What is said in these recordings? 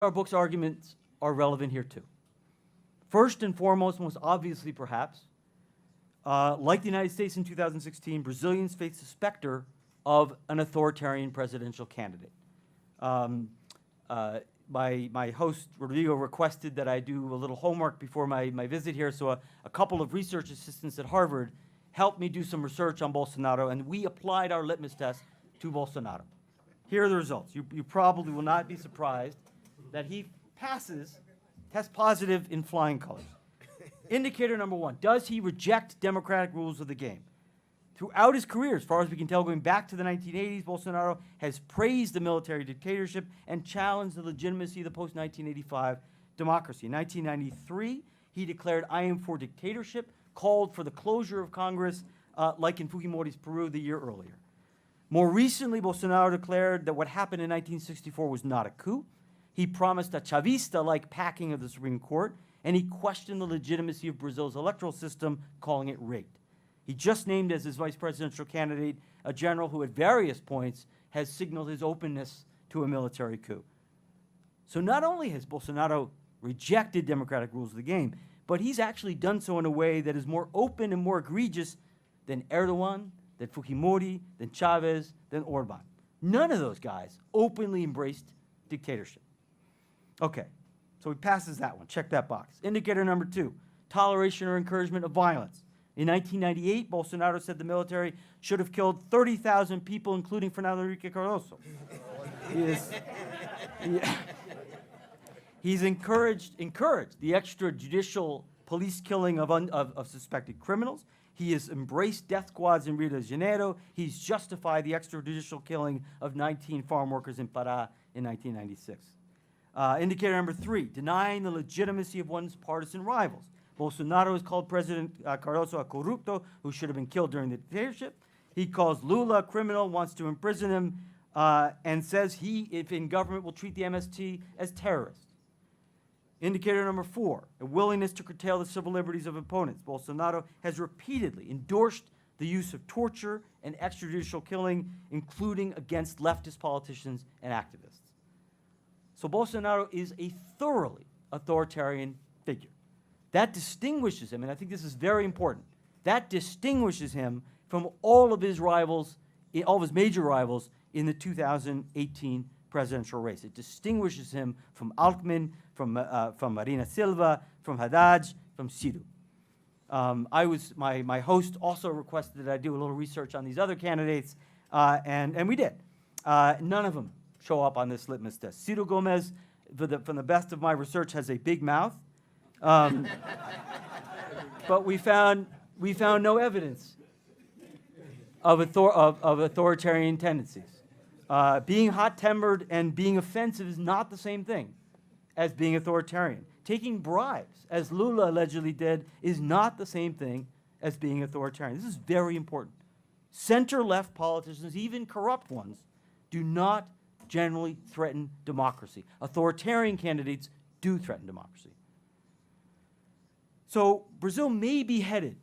Our book's arguments are relevant here too. First and foremost, most obviously perhaps, like the United States in 2016, Brazilians face the specter of an authoritarian presidential candidate. My host, Rodrigo, requested that I do a little homework before my visit here, so a couple of research assistants at Harvard helped me do some research on Bolsonaro, and we applied our litmus test to Bolsonaro. Here are the results. You probably will not be surprised that he tests positive in flying colors. Indicator number one, does he reject democratic rules of the game? Throughout his career, as far as we can tell, going back to the 1980s, Bolsonaro has praised the military dictatorship and challenged the legitimacy of the post-1985 democracy. In 1993, he declared, "I am for dictatorship," called for the closure of Congress, like in Fujimori's Peru the year earlier. More recently, Bolsonaro declared that what happened in 1964 was not a coup. He promised a Chavista-like packing of the Supreme Court, and he questioned the legitimacy of Brazil's electoral system, calling it rigged. He just named as his vice presidential candidate a general who at various points has signaled his openness to a military coup. So not only has Bolsonaro rejected democratic rules of the game, but he's actually done so in a way that is more open and more egregious than Erdogan, than Fujimori, than Chavez, than Orban. None of those guys openly embraced dictatorship. Okay, so he passes that one. Check that box. Indicator number two, toleration or encouragement of violence. In 1998, Bolsonaro said the military should have killed 30,000 people, including Fernando Henrique Cardoso. He's encouraged the extrajudicial police killing of suspected criminals. He has embraced death squads in Rio de Janeiro. He's justified the extrajudicial killing of 19 farm workers in Pará in 1996. Indicator number three, denying the legitimacy of one's partisan rivals. Bolsonaro has called President Cardoso a corrupto who should have been killed during the dictatorship. He calls Lula a criminal, wants to imprison him, and says he, if in government, will treat the MST as terrorists. Indicator number four, a willingness to curtail the civil liberties of opponents. Bolsonaro has repeatedly endorsed the use of torture and extrajudicial killing, including against leftist politicians and activists. So Bolsonaro is a thoroughly authoritarian figure. That distinguishes him, and I think this is very important, that distinguishes him from all of his rivals, all of his major rivals in the 2018 presidential race. It distinguishes him from Alckmin, from Marina Silva, from Haddad, from Ciro. My host also requested that I do a little research on these other candidates, and we did. None of them show up on this litmus test. Ciro Gomes, from the best of my research, has a big mouth. But we found no evidence of authoritarian tendencies. Being hot-tempered and being offensive is not the same thing as being authoritarian. Taking bribes, as Lula allegedly did, is not the same thing as being authoritarian. This is very important. Center-left politicians, even corrupt ones, do not generally threaten democracy. Authoritarian candidates do threaten democracy. So Brazil may be headed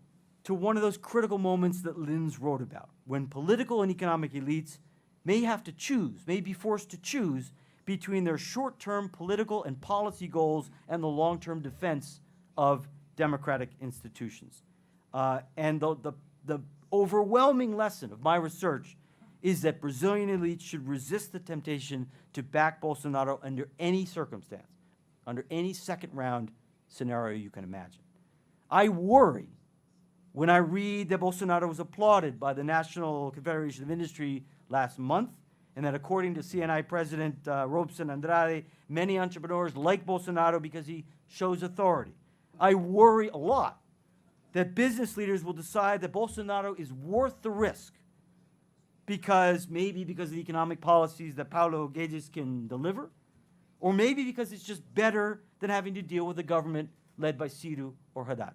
to one of those critical moments that Lins wrote about, when political and economic elites may have to choose, may be forced to choose between their short-term political and policy goals and the long-term defense of democratic institutions. And the overwhelming lesson of my research is that Brazilian elites should resist the temptation to back Bolsonaro under any circumstance, under any second-round scenario you can imagine. I worry when I read that Bolsonaro was applauded by the National Confederation of Industry last month, and that according to CNI President Robson Andrade, many entrepreneurs like Bolsonaro because he shows authority. I worry a lot that business leaders will decide that Bolsonaro is worth the risk maybe because of the economic policies that Paulo Guedes can deliver, or maybe because it's just better than having to deal with a government led by Ciro or Haddad.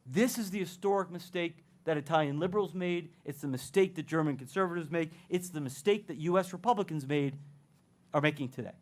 This is the historic mistake that Italian liberals made. It's the mistake that German conservatives make. It's the mistake that U.S. Republicans are making today.